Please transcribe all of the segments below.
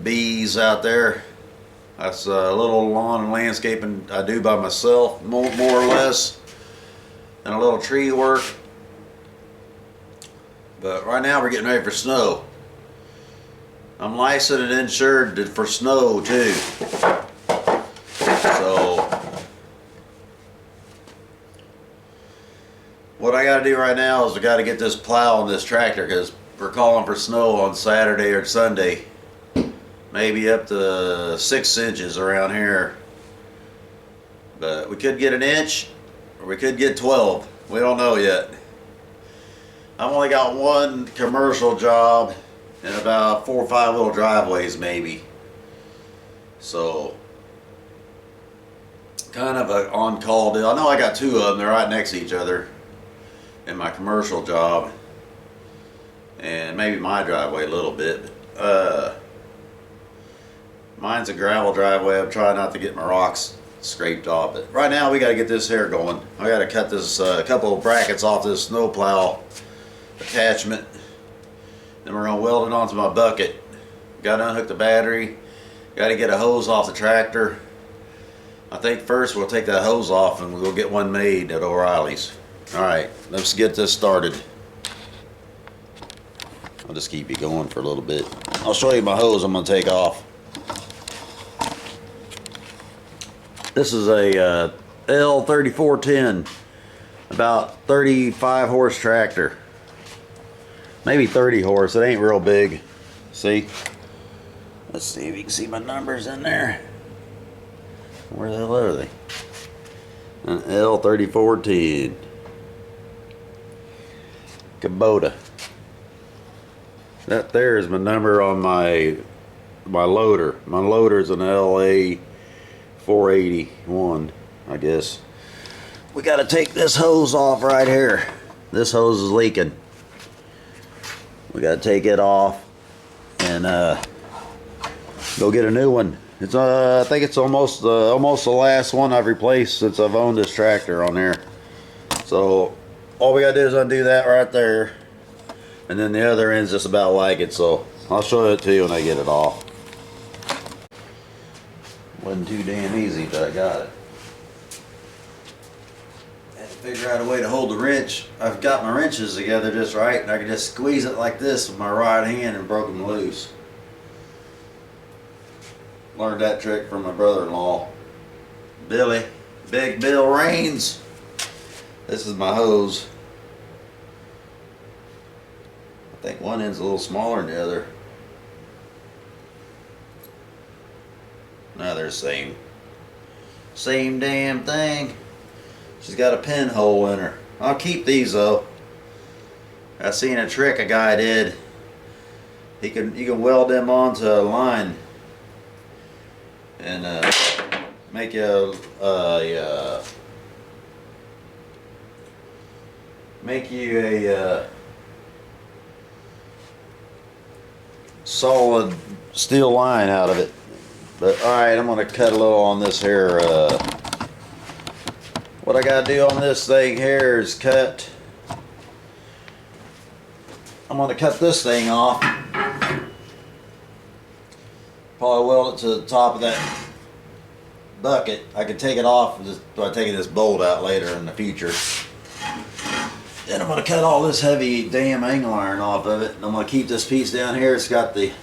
bees out there. That's a little lawn and landscaping I do by myself, more or less, and a little tree work. But right now we're getting ready for snow. I'm licensed and insured for snow too. So what I got to do right now is I got to get this plow on this tractor, because we're calling for snow on Saturday or Sunday. Maybe up to 6 inches around here. But we could get an inch, or we could get 12. We don't know yet. I've only got one commercial job and about 4 or 5 little driveways maybe. So kind of an on-call deal. I know I got 2 of them. They're right next to each other in my commercial job, and maybe my driveway a little bit. Mine's a gravel driveway. I'm trying not to get my rocks scraped off. But right now we got to get this hair going. I got to cut this couple of brackets off this snowplow attachment. Then we're going to weld it onto my bucket. Got to unhook the battery. Got to get a hose off the tractor. I think first we'll take that hose off and we'll get one made at O'Reilly's. Alright, let's get this started. I'll just keep you going for a little bit. I'll show you my hose I'm going to take off. This is a L3410, about 35 horse tractor. Maybe 30 horse, it ain't real big. See? Let's see if you can see my numbers in there. Where the hell are they? An L3410. Kubota. That there is my number on my loader. My loader is an LA 481, I guess. We got to take this hose off right here. This hose is leaking. We got to take it off and go get a new one. It's I think it's almost the last one I've replaced since I've owned this tractor on there. So all we got to do is undo that right there, and then the other end's just about like it. So I'll show it to you when I get it off. Wasn't too damn easy, but I got it. Had to figure out a way to hold the wrench. I've got my wrenches together just right, and I can just squeeze it like this with my right hand and broke them loose. Learned that trick from my brother-in-law, Billy, Big Bill Raines. This is my hose. I think one end's a little smaller than the other. No, they're the same damn thing. She's got a pinhole in her. I'll keep these though. I seen a trick a guy did. You can weld them onto a line and make you a solid steel line out of it. But alright, I'm going to cut a little on this here. What I got to do on this thing here is cut. I'm going to cut this thing off. Probably weld it to the top of that bucket. I can take it off just by taking this bolt out later in the future. Then I'm going to cut all this heavy damn angle iron off of it. And I'm going to keep this piece down here. It's got the,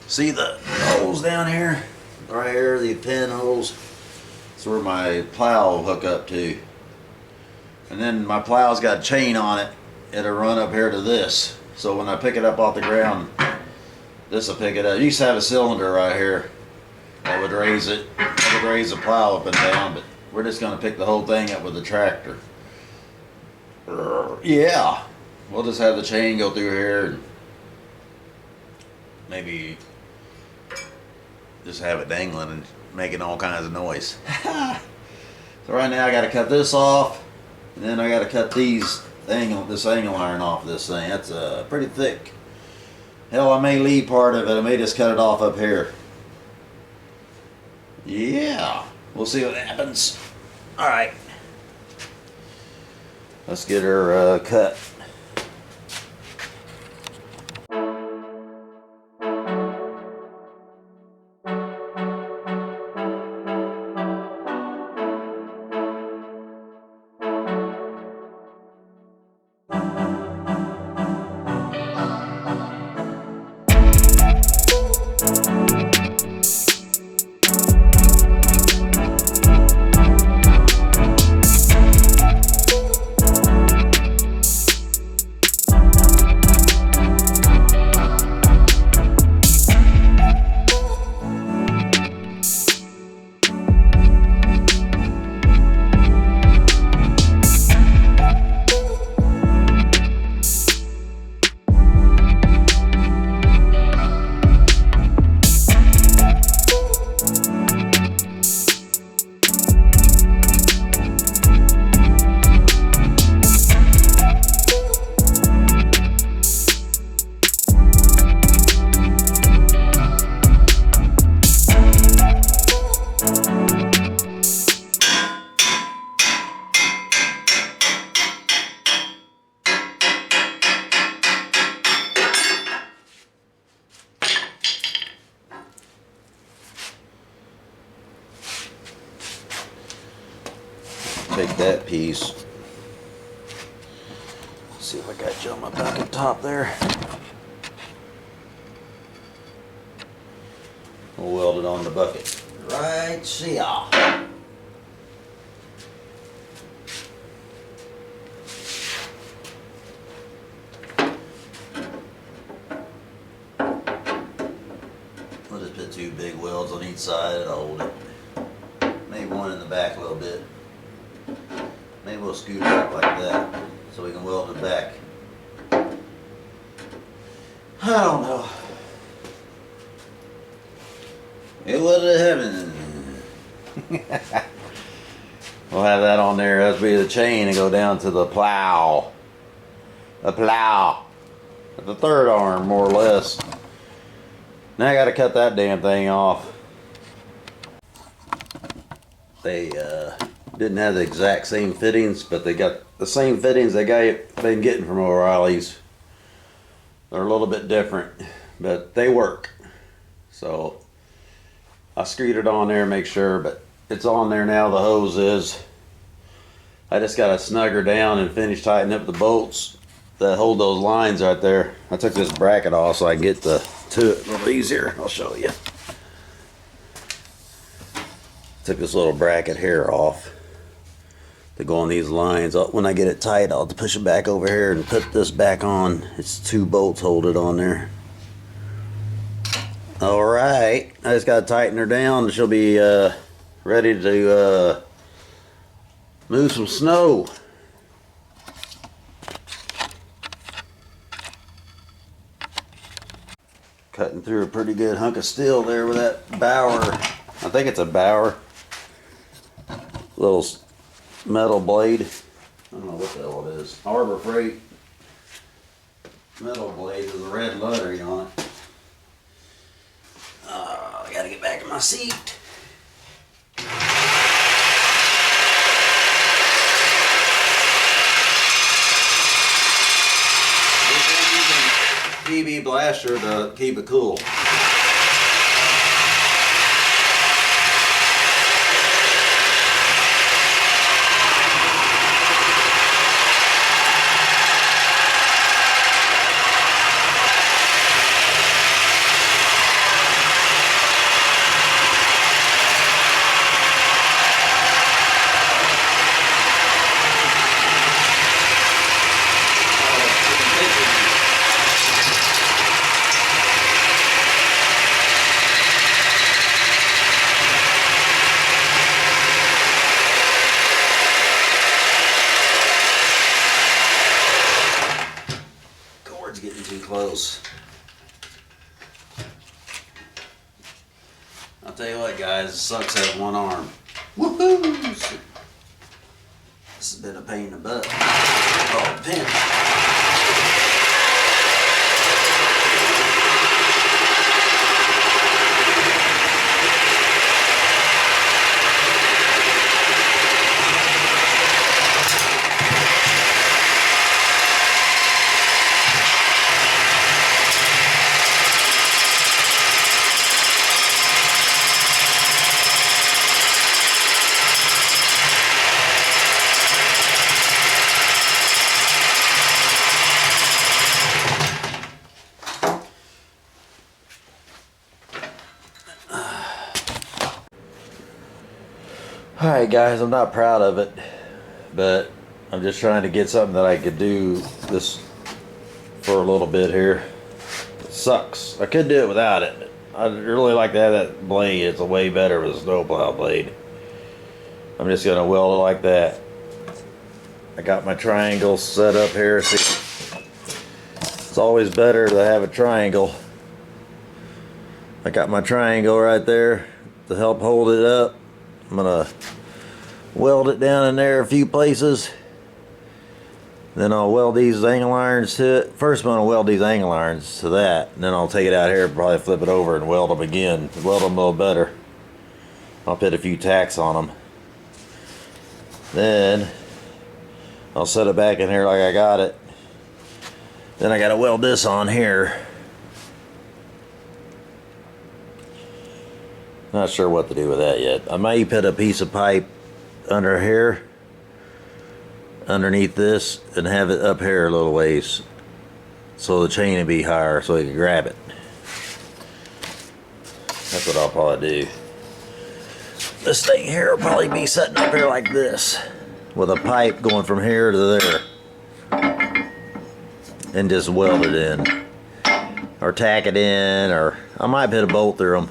see the holes down here? Right here, the pin holes. That's where my plow will hook up to. And then my plow's got a chain on it. It'll run up here to this. So when I pick it up off the ground, this will pick it up. It used to have a cylinder right here that would raise it. That would raise the plow up and down, but we're just going to pick the whole thing up with the tractor. Yeah. We'll just have the chain go through here and maybe just have it dangling and making all kinds of noise. So right now I got to cut this off, and then I got to cut this angle iron off of this thing. That's pretty thick. Hell, I may leave part of it. I may just cut it off up here. Yeah, we'll see what happens. All right, let's get her cut. take that piece. See if I got you on my bucket top there. We'll weld it on the bucket. Right, see ya. I'll just put 2 big welds on each side and hold it. Maybe one in the back a little bit. Maybe we'll scoot it up like that so we can weld it back. I don't know. It would have happened. We'll have that on there. That'll be the chain and go down to the plow. The plow. The 3rd arm, more or less. Now I gotta cut that damn thing off. They didn't have the exact same fittings, but they got the same fittings they've been getting from O'Reilly's. They're a little bit different, but they work. So I screwed it on there, make sure, but it's on there now. The hose is. I just gotta snug her down and finish tightening up the bolts that hold those lines right there. I took this bracket off so I can get to it a little easier. I'll show you. Took this little bracket here off to go on these lines. When I get it tight, I'll push it back over here and put this back on. It's 2 bolts hold it on there. All right, I just gotta tighten her down. She'll be ready to move some snow. Cutting through a pretty good hunk of steel there with that Bauer. I think it's a Bauer. Little metal blade. I don't know what the hell it is. Harbor Freight metal blade with a red lettering on it. I gotta get back in my seat. PB blaster to keep it cool. Getting too close. I'll tell you what, guys, it sucks having 1 arm. Woohoo! This has been a pain in the butt. Oh, pin. Alright guys, I'm not proud of it, but I'm just trying to get something that I could do this for a little bit here. It sucks. I could do it without it. I'd really like to have that blade. It's way better with a snowplow blade. I'm just going to weld it like that. I got my triangle set up here. See, it's always better to have a triangle. I got my triangle right there to help hold it up. I'm gonna weld it down in there a few places. Then I'll weld these angle irons to it. First I'm gonna weld these angle irons to that, and then I'll take it out here and probably flip it over and weld them again. Weld them a little better. I'll put a few tacks on them. Then I'll set it back in here like I got it. Then I gotta weld this on here. Not sure what to do with that yet. I might put a piece of pipe under here underneath this and have it up here a little ways, so the chain will be higher so you can grab it. That's what I'll probably do. This thing here will probably be sitting up here like this, with a pipe going from here to there, and just weld it in, or tack it in, or I might put a bolt through them.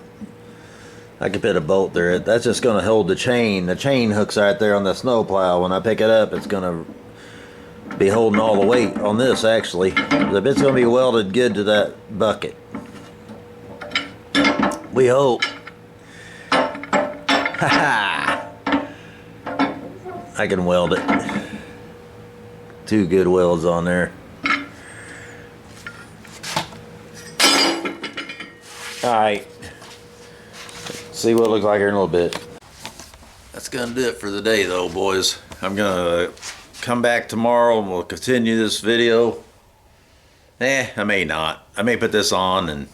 I could put a bolt through it. That's just going to hold the chain. The chain hooks right there on the snow plow. When I pick it up, it's going to be holding all the weight on this, actually. The bit's going to be welded good to that bucket. We hope. Ha ha! I can weld it. 2 good welds on there. Alright. See what it looks like here in a little bit. That's gonna do it for the day though, boys. I'm gonna come back tomorrow and we'll continue this video. I may not. I may put this on and